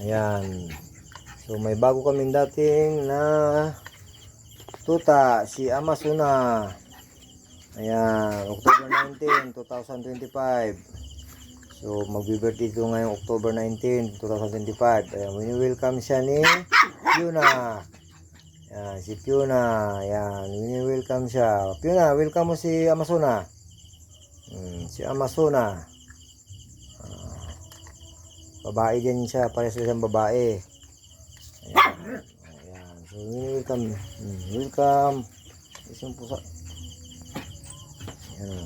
Ayan. So may bago kaming dating na tuta, si Amazona. Ayan, October 19, 2025. So magbi-birthday ito ngayong October 19, 2025. Ayan, wini-welcome siya ni Fiona. Ayan, si Fiona. Ayan, wini-welcome siya. Fiona, welcome mo si Amazona. Si Amazona. Babae din siya, para sa isang babae. Ayan. Ayan. So, welcome. Welcome. Isang pusa. Ayan.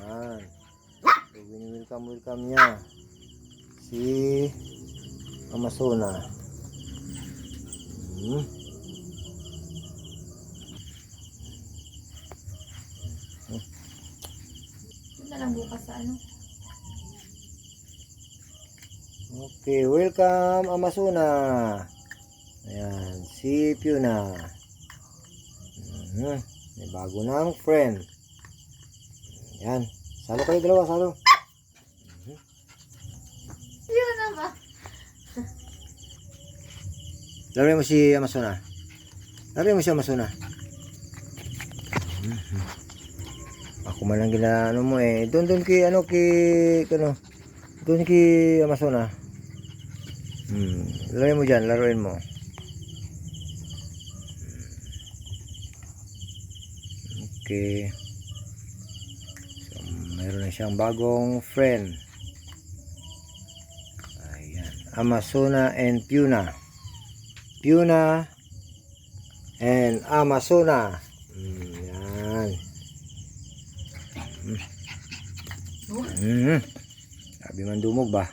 Ayan. So, welcome niya. Si Amazona. Ito na lang bukas sa ano. Okay, welcome Amazona. Ayan, si Fiona. May bago ng friend. Ayan, salo kayo dalawa, salo. Fiona ba? Laruin mo si Amazona. Laruin mo si Amazona. Ako man lang gila, ano mo eh. Doon kay, ano, doon kay Amazona. Laruin mo dyan, laruin mo. Okay. So, mayroon na siyang bagong friend. Ayan. Amazona and Fiona. Fiona and Amazona. Yan. Sabi man dumog ba?